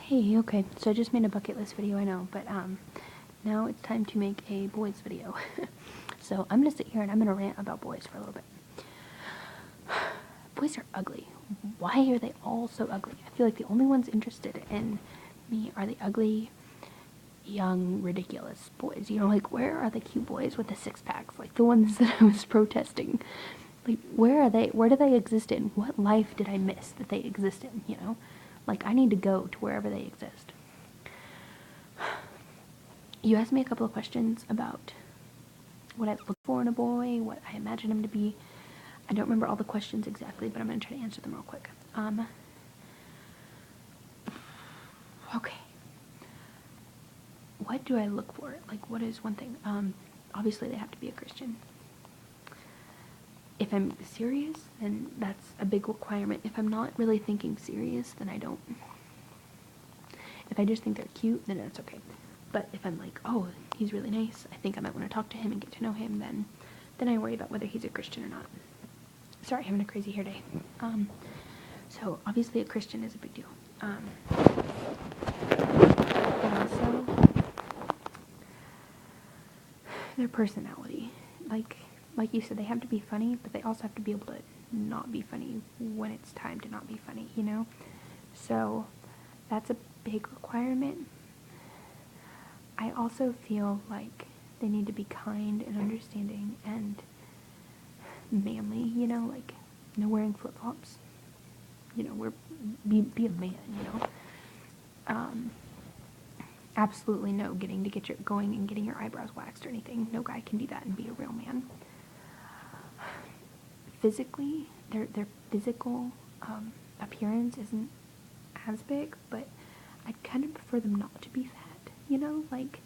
Hey, okay, so I just made a bucket list video, I know, but now it's time to make a boys video. So I'm gonna sit here and I'm gonna rant about boys for a little bit. Boys are ugly. Why are they all so ugly? I feel like the only ones interested in me are the ugly, young, ridiculous boys. You know, like, where are the cute boys with the six packs? Like, the ones that I was protesting. Like, where are they? Where do they exist in? What life did I miss that they exist in, you know? Like, I need to go to wherever they exist. You asked me a couple of questions about what I look for in a boy, what I imagine him to be. I don't remember all the questions exactly, but I'm going to try to answer them real quick. Okay. What do I look for? Like, what is one thing? Obviously, they have to be a Christian. If I'm serious, then that's a big requirement. If I'm not really thinking serious, then I don't. If I just think they're cute, then that's okay. But if I'm like, oh, he's really nice, I think I might want to talk to him and get to know him, then I worry about whether he's a Christian or not. Sorry, having a crazy hair day. So obviously a Christian is a big deal. Also, their personality. Like you said, they have to be funny, but they also have to be able to not be funny when it's time to not be funny, you know? So that's a big requirement. I also feel like they need to be kind and understanding and manly, you know, like no wearing flip-flops. You know, be a man, you know. Absolutely no going and getting your eyebrows waxed or anything. No guy can do that and be a real man. Physically, their physical appearance isn't as big, but I'd kind of prefer them not to be fat, you know, like,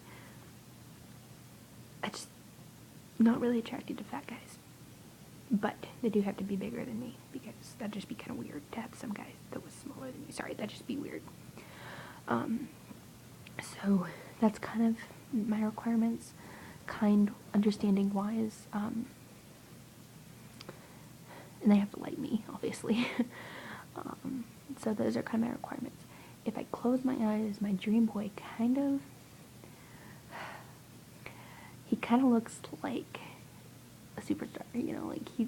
I just not really attracted to fat guys. But they do have to be bigger than me, because that'd just be kind of weird to have some guy that was smaller than me. Sorry, that'd just be weird. So that's kind of my requirements. Kind, understanding wise, and they have to like me, obviously. So those are kind of my requirements. If I close my eyes, my dream boy he kind of looks like a superstar, you know, like he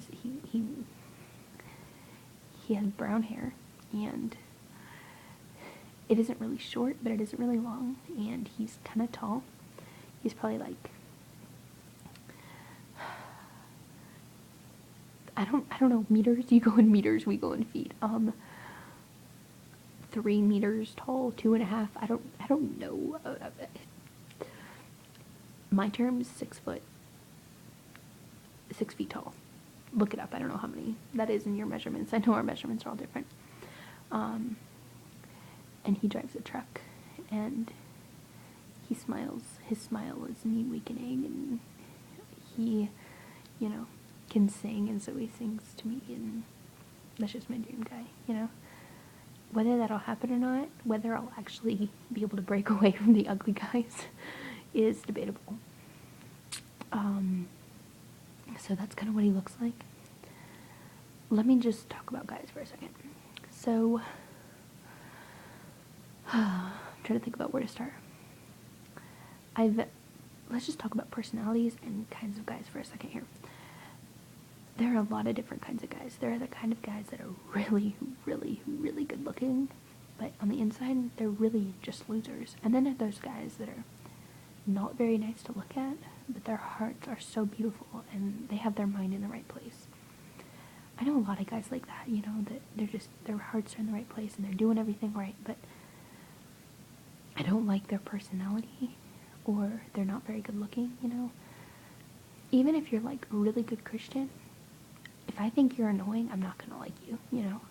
has brown hair, and it isn't really short, but it isn't really long, and he's kind of tall. He's probably like, I don't know, meters. You go in meters, we go in feet. 3 meters tall, 2.5. I don't know. My term is 6 feet tall. Look it up. I don't know how many that is in your measurements. I know our measurements are all different. And he drives a truck, and he smiles. His smile is me weakening, and he, you know, can sing, and so he sings to me, and that's just my dream guy, you know. Whether that'll happen or not, whether I'll actually be able to break away from the ugly guys, is debatable. So that's kind of what he looks like. Let me just talk about guys for a second. So, I'm trying to think about where to start. Let's just talk about personalities and kinds of guys for a second here. There are a lot of different kinds of guys. There are the kind of guys that are really, really, really good looking, but on the inside, they're really just losers. And then there are those guys that are not very nice to look at, but their hearts are so beautiful, and they have their mind in the right place. I know a lot of guys like that, you know, that their hearts are in the right place, and they're doing everything right, but I don't like their personality, or they're not very good looking, you know. Even if you're like a really good Christian, if I think you're annoying, I'm not gonna like you, you know.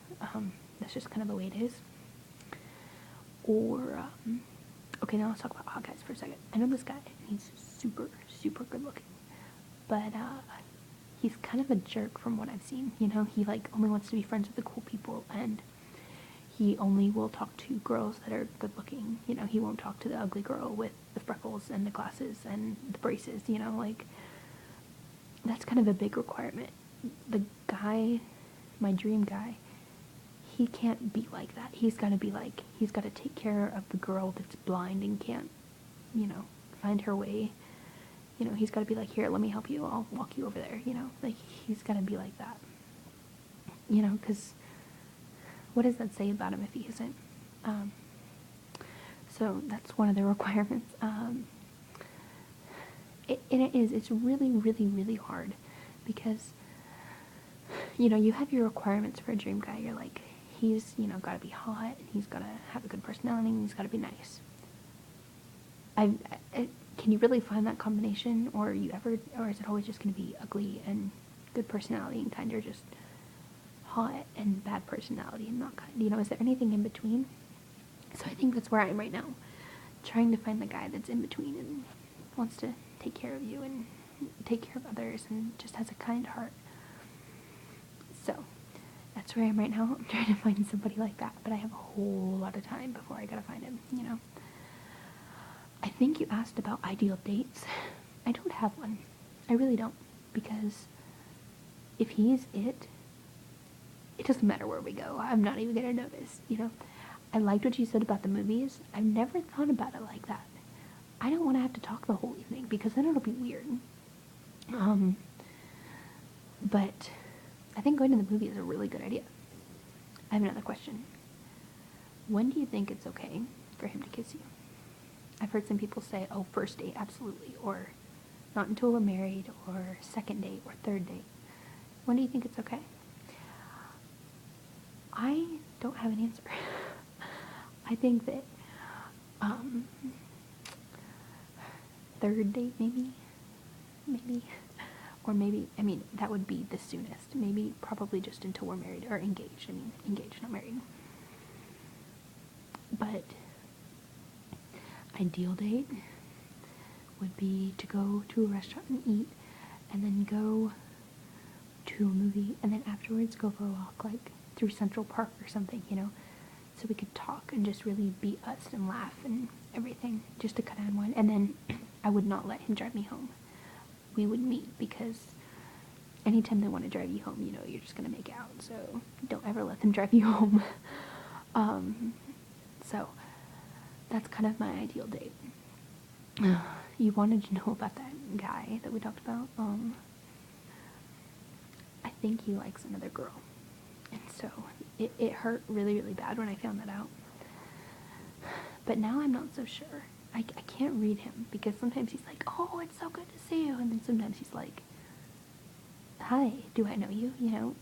That's just kind of the way it is. Or, okay, now let's talk about hot guys for a second. I know this guy, and he's super, super good looking, but he's kind of a jerk from what I've seen, you know. He like only wants to be friends with the cool people, and he only will talk to girls that are good looking, you know. He won't talk to the ugly girl with the freckles and the glasses and the braces, you know. Like, that's kind of a big requirement. The guy, my dream guy, he can't be like that. He's got to be like, he's got to take care of the girl that's blind and can't, you know, find her way. You know, he's got to be like, here, let me help you. I'll walk you over there, you know. Like, he's got to be like that. You know, because what does that say about him if he isn't? So that's one of the requirements. It's really, really, really hard because, you know, you have your requirements for a dream guy. You're like, he's, you know, got to be hot, and he's got to have a good personality, and he's got to be nice. Can you really find that combination, or is it always just going to be ugly and good personality and kind of just hot and bad personality and not kind? You know, is there anything in between? So I think that's where I am right now, trying to find the guy that's in between and wants to take care of you and take care of others and just has a kind heart. So that's where I am right now. I'm trying to find somebody like that, but I have a whole lot of time before I gotta find him, you know. I think you asked about ideal dates. I don't have one. I really don't, because if he's it doesn't matter where we go. I'm not even gonna notice, you know. I liked what you said about the movies. I've never thought about it like that. I don't want to have to talk the whole evening, because then it'll be weird. But I think going to the movie is a really good idea. I have another question. When do you think it's okay for him to kiss you? I've heard some people say, oh, first date, absolutely, or not until we're married, or second date, or third date. When do you think it's okay? I don't have an answer. I think that third date, maybe, or maybe, I mean, that would be the soonest. Maybe, probably just until we're married, or engaged. I mean, engaged, not married. But ideal date would be to go to a restaurant and eat, and then go to a movie, and then afterwards go for a walk, like through Central Park or something, you know, so we could talk and just really be us and laugh and everything, just to kind of unwind. And then I would not let him drive me home. We would meet, because anytime they want to drive you home, you know, you're just gonna make out, so don't ever let them drive you home. So that's kind of my ideal date. You wanted to know about that guy that we talked about. I think he likes another girl, and so it hurt really, really bad when I found that out. But now I'm not so sure. I can't read him, because sometimes he's like, oh, it's so good to see you, and then sometimes he's like, hi, do I know you, you know?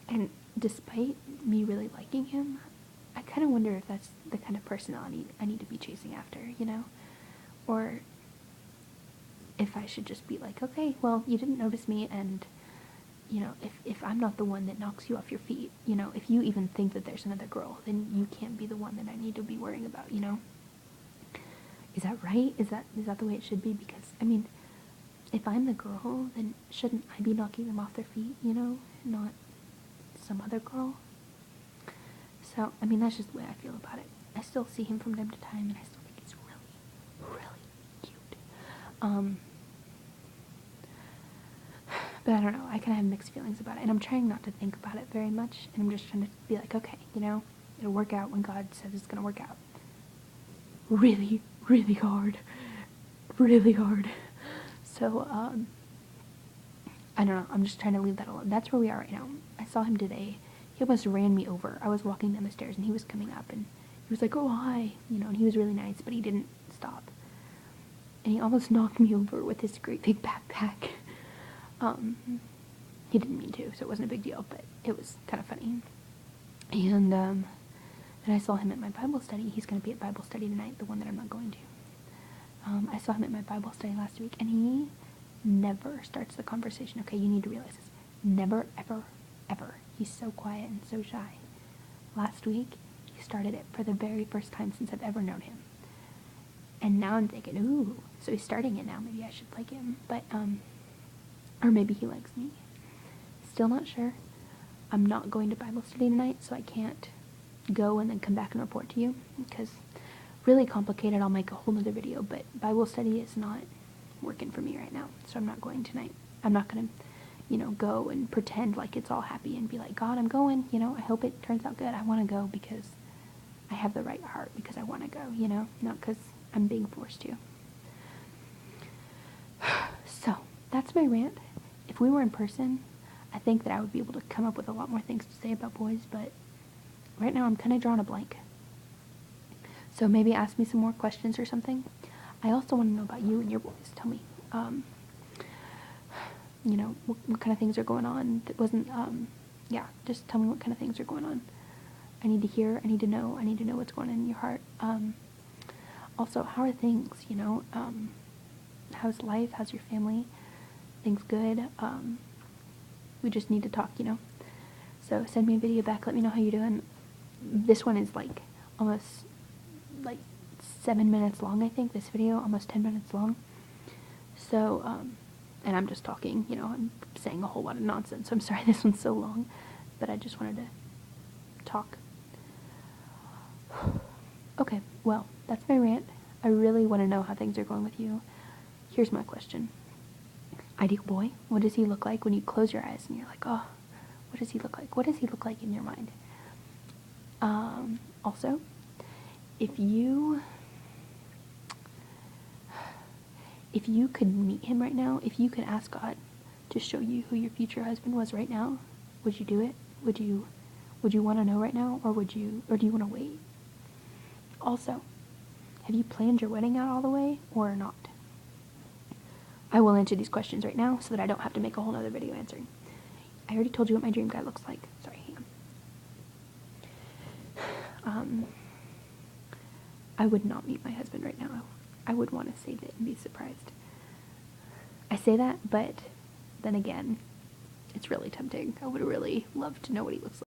And despite me really liking him, I kind of wonder if that's the kind of personality I need to be chasing after, you know? Or if I should just be like, okay, well, you didn't notice me, and, you know, if I'm not the one that knocks you off your feet, you know, if you even think that there's another girl, then you can't be the one that I need to be worrying about, you know? Is that right? Is that the way it should be? Because, I mean, if I'm the girl, then shouldn't I be knocking them off their feet, you know? Not some other girl? So, I mean, that's just the way I feel about it. I still see him from time to time, and I still think he's really, really cute. But I don't know, I kind of have mixed feelings about it, and I'm trying not to think about it very much, and I'm just trying to be like, okay, you know, it'll work out when God says it's gonna work out. Really, really hard. Really hard. So, I don't know, I'm just trying to leave that alone. That's where we are right now. I saw him today. He almost ran me over. I was walking down the stairs, and he was coming up, and he was like, oh, hi, you know, and he was really nice, but he didn't stop. And he almost knocked me over with his great big backpack. He didn't mean to, so it wasn't a big deal, but it was kind of funny. And then I saw him at my Bible study. He's going to be at Bible study tonight, the one that I'm not going to. I saw him at my Bible study last week, and he never starts the conversation. Okay, you need to realize this. Never, ever, ever. He's so quiet and so shy. Last week, he started it for the very first time since I've ever known him. And now I'm thinking, ooh, so he's starting it now. Maybe I should like him. But, or maybe he likes me. Still not sure. I'm not going to Bible study tonight, so I can't go and then come back and report to you, because really complicated. I'll make a whole nother video, but Bible study is not working for me right now, so I'm not going tonight. I'm not going to go and pretend like it's all happy and be like, God, I'm going, I hope it turns out good. I want to go because I have the right heart, because I want to go, not because I'm being forced to. So, that's my rant. If we were in person, I think that I would be able to come up with a lot more things to say about boys, but right now I'm kind of drawing a blank. So maybe ask me some more questions or something. I also want to know about you and your boys. Tell me, what kind of things are going on. That wasn't, just tell me what kind of things are going on. I need to hear, I need to know what's going on in your heart. Also, how are things, how's life, how's your family? Things good? We just need to talk, So send me a video back, let me know how you're doing. This one is almost 7 minutes long, I think, this video, almost 10 minutes long. So, and I'm just talking, I'm saying a whole lot of nonsense, so I'm sorry this one's so long, but I just wanted to talk. Okay, well, that's my rant. I really want to know how things are going with you. Here's my question. Ideal boy, what does he look like when you close your eyes and you're like, oh, what does he look like? What does he look like in your mind? Also, if you could meet him right now, if you could ask God to show you who your future husband was right now, would you do it? Would you want to know right now, or do you want to wait? Also, have you planned your wedding out all the way or not? I will answer these questions right now so that I don't have to make a whole nother video answering. I already told you what my dream guy looks like. Sorry, hang on. I would not meet my husband right now. I would want to save it and be surprised. I say that, but then again, it's really tempting. I would really love to know what he looks like.